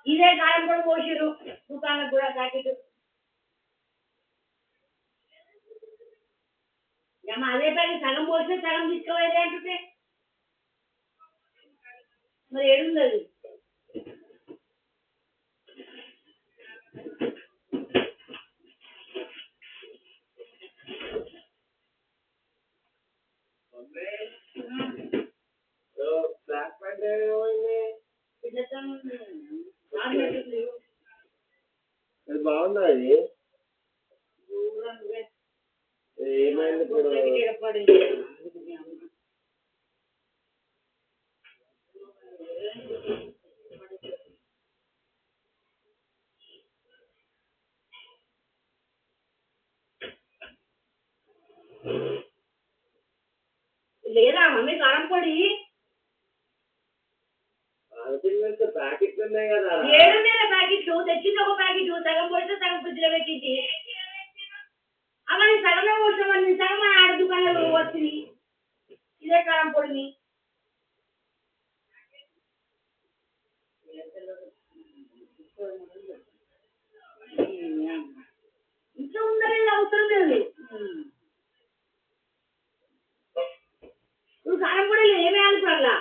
ఇదే కారం కూడా పోసిరు దుకాణం కూడా ప్యాకెట్ అదే ప్యాకెట్ సగం పోస్తే సగం తీసుకోవాలి అంటుంటే మరి ఏడుంది అది బాగుందా అది ఏమైంది ఇప్పుడు లేదా మమ్మీ కారం పొడి ప్యాకెట్లు ఉన్నాయి కదా ఏడున్నాయి ప్యాకెట్లు తెచ్చింది ఒక ప్యాకెట్ సగం పొడితే సగం ఫ్రిడ్జ్ లో పెట్టింది అవన్నీ సగమే పోసామని సగం ఆడ దుకాణంలో వచ్చింది ఇదే కారం పొడిని ఇంట్లో ఉందనేది అవసరం లేదు నువ్వు కారం పొడి ఏమేయాలి పర్లా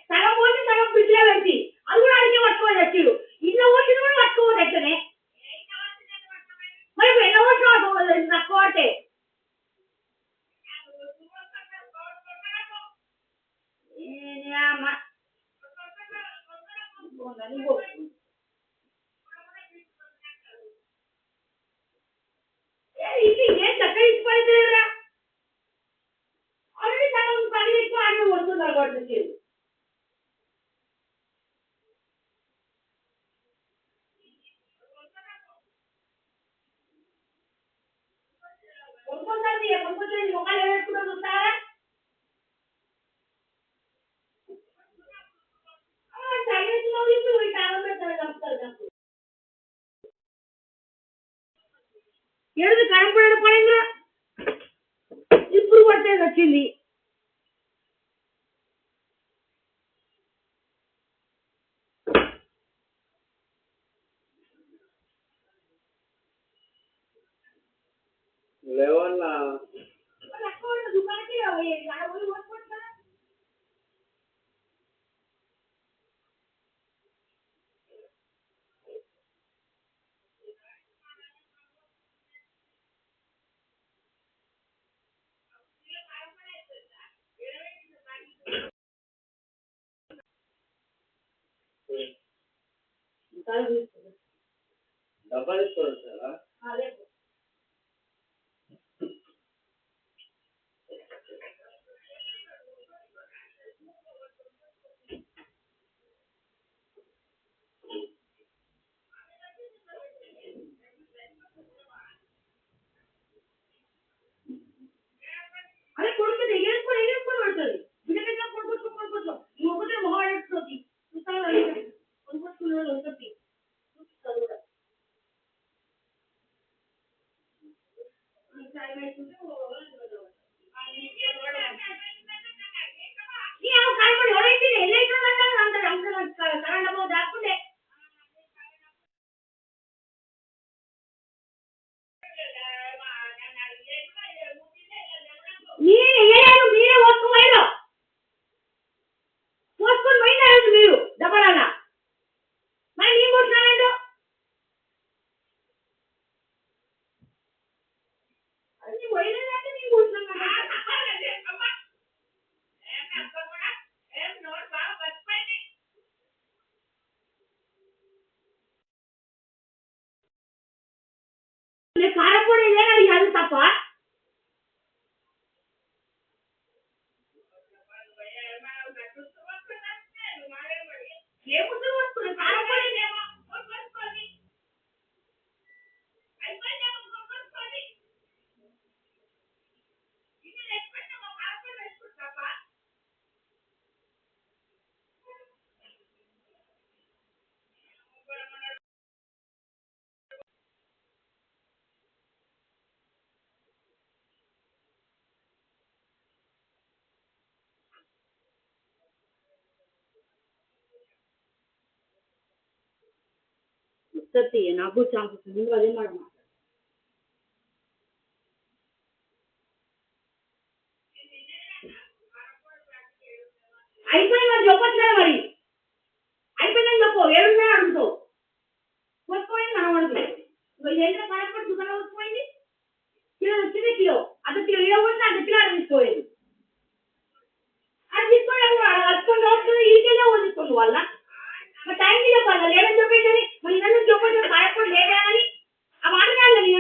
సగం పోసి సగం ఫ్రిడ్జ్ లో పెట్టి అది కూడా అడిగే పట్టుకోవాలి వచ్చి ఇంట్లో పోసింది కూడా పట్టుకోవాలి ఎక్కనే మరి ఎన్న పోసిన తక్కువ అంటే ఏం చక్కగా ఇచ్చి పడితేరా ఆల్రెడీ సగం పని ఎక్కువ ఆడిన కొడుతున్నారు కాబట్టి కొనుక్కొచ్చి మొక్కలు వేసుకుంటూ చూస్తారా ఏడు కరంపడ పడిందా ఇప్పుడు పట్టేది వచ్చింది లేవన్నా దుకాణకి డబ్బా తీసుకోవాలి సారా అదే కొడుకుది వేసుకొని పడుతుంది బిడ్డ కొనుక్కొచ్చు నువ్వు ఒకటే మొహం వేసుకొని కొనుక్కొచ్చుకున్నాడు ఉంటుంది మీరే పోసుకొని పోయినారు మీరు డబ్బరానా మరి నేను పోసినానండు అది పోయినదంటే నేను పోసినాను కారపొడి లేదని అది తప్ప ఏ ముద్దు వస్తుంది కారపడేదేమో కొనుక్కోండి అయిపోయిందేమో కొనుక్కోండి ఇది లేకపోతే కారపడి వేసుకుంటావా ముత్తత్తి నాకు ఛాన్స్ ముందు అదే మాట అయిపోయిందని చెప్పట్లేదు మరి అయిపోయిందని చెప్పు ఏడున్నా అడుగుతావు కొట్టుకోయింది మనం అడుగుతావు ఏంటంటే కారపడి దుకాణం వచ్చిపోయింది కిలో వచ్చింది కిలో అర్ధ కిలో ఇరవై పోయింది అర్ధ కిలో అది తీసుకోలేదు అది తీసుకోవడం అట్టుకొని వస్తుంది ఈ కిలో తీసుకోండి వాళ్ళ మరి టైంకి చెప్పాలి లేదని చెప్పేసి మరి ఇవన్నీ చెప్పండి కారపడి లేదా అని ఆ మాట కాదు నేను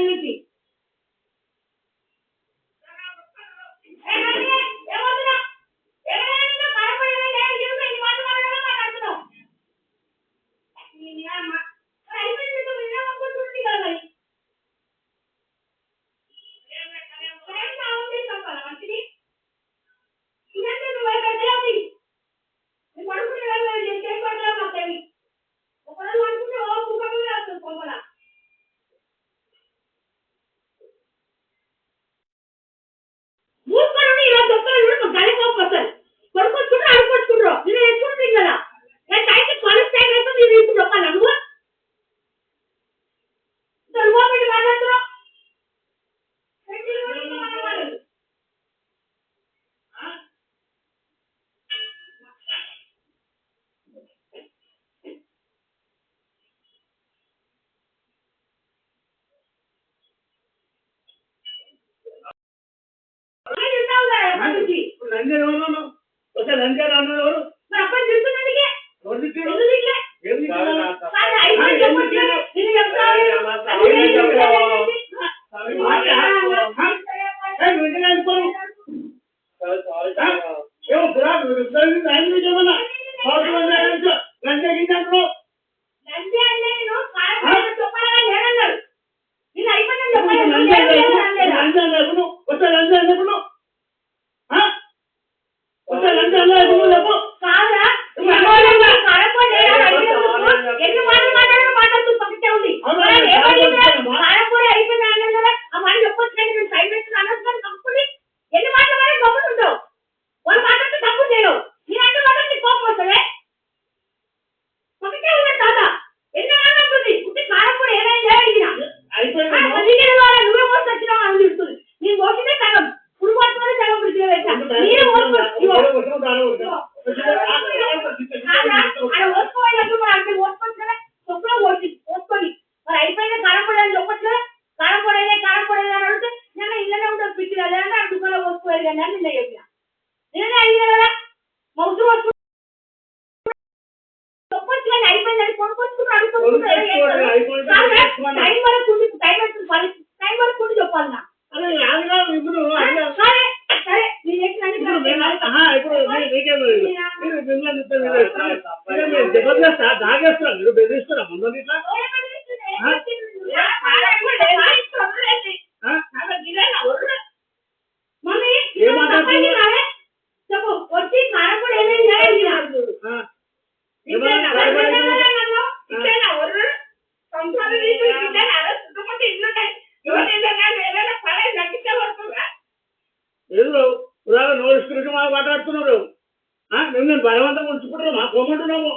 నుంచి బలవంతం ఉంచుకుంటారు మా పోమంటున్నాము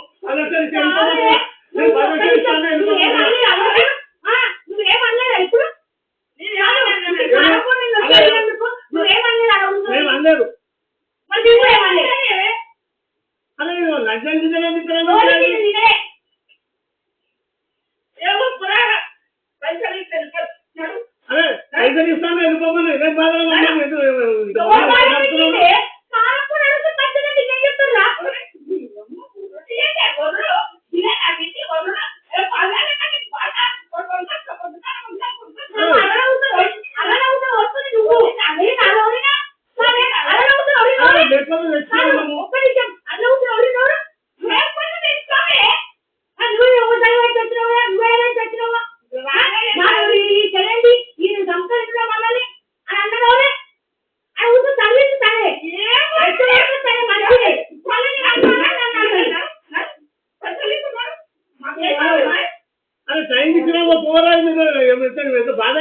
ఎంత బాధ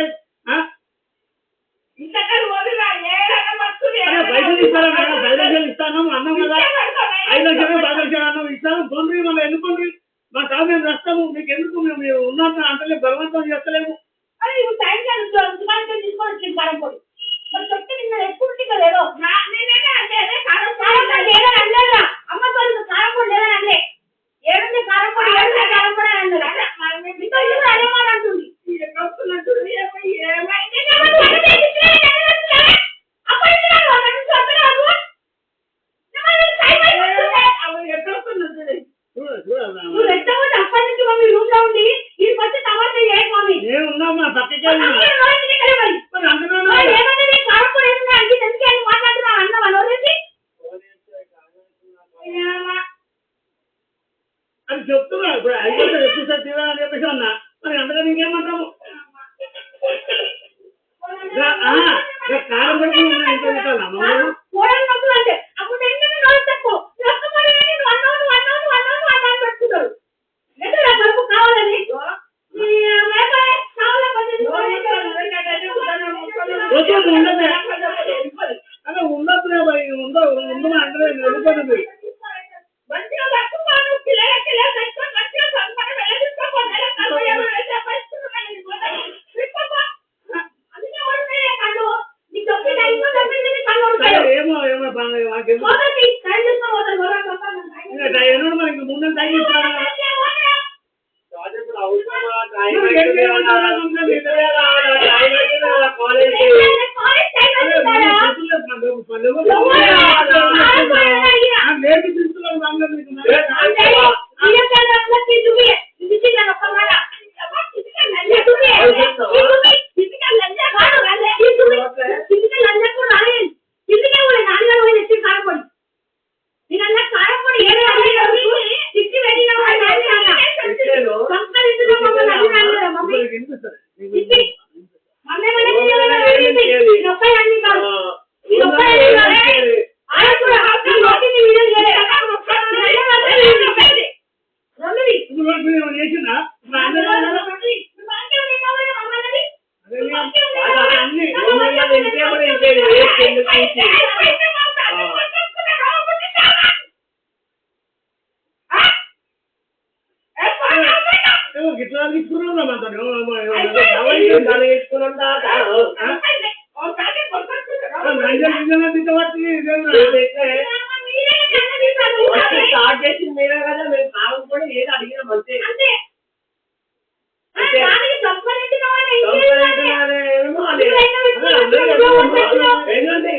ఇంతకన్నా వదిలిరా, ఏడన్నా వస్తుంది, పైసలు ఇస్తారా మేడం? 10 లక్షలు ఇస్తాను అన్నాం కదా, 5 లక్షలు 10 లక్షలు అన్నాం ఇస్తాను. కొండ్రి మళ్ళీ ఎన్నుకోండి, మా కాదు మేము వస్తాము. మీకు ఎందుకు మేము ఉన్నట్టు అంటే బలవంతం చేస్తలేము. అరే ఇప్పుడు టైం కాదు, దుకాణం తీసుకొని వచ్చింది కారం పొడి. మరి చెప్తే నిన్న ఎప్పుడు ఉంటుందో లేదో నేనే అంటే కారం పొడి లేదని అనలేదురా. అమ్మ తోడు కారం పొడి లేదని అనలే. ఏడుంది కారం పొడి, ఏడుంది కారం పొడి అని అన్నది. మీతో కూడా అదే మాట అంటుంది. నువ్వు రెచ్చగొట్టి అప్పటి నుంచి మమ్మీ రూమ్ లో ఉండి ఈ వచ్చి తమాషా చేయకు మమ్మీ. నేను ఉన్నామా పక్కకే ఉన్నా. మరి అందులో అది చెప్తున్నా. ఇప్పుడు 5 లక్షలు ఎక్కువ సార్ తీరాలని చెప్పేసి అన్నా. మరి అందుకని ఇంకేమంటాము? కారం పడుకుని ఉన్నా ఇంట్లో పెట్టాలా మమ్మల్ని? అదే ఉండదులే భయ్, ఉండమని అంటే వెళ్ళిపోతుంది. ఏమో ఏమో మాకెందుకు ఎన్నో మనకి ముందు టైం ఇస్తాను. నేర్పి తీసుకున్నాను. చేసిందా గిట్లా తీసుకున్నాం స్టార్ట్ చేసింది మీరే కదా. మేము కాలం కూడా ఏది అడిగినాం అంతే. ఏంటంటే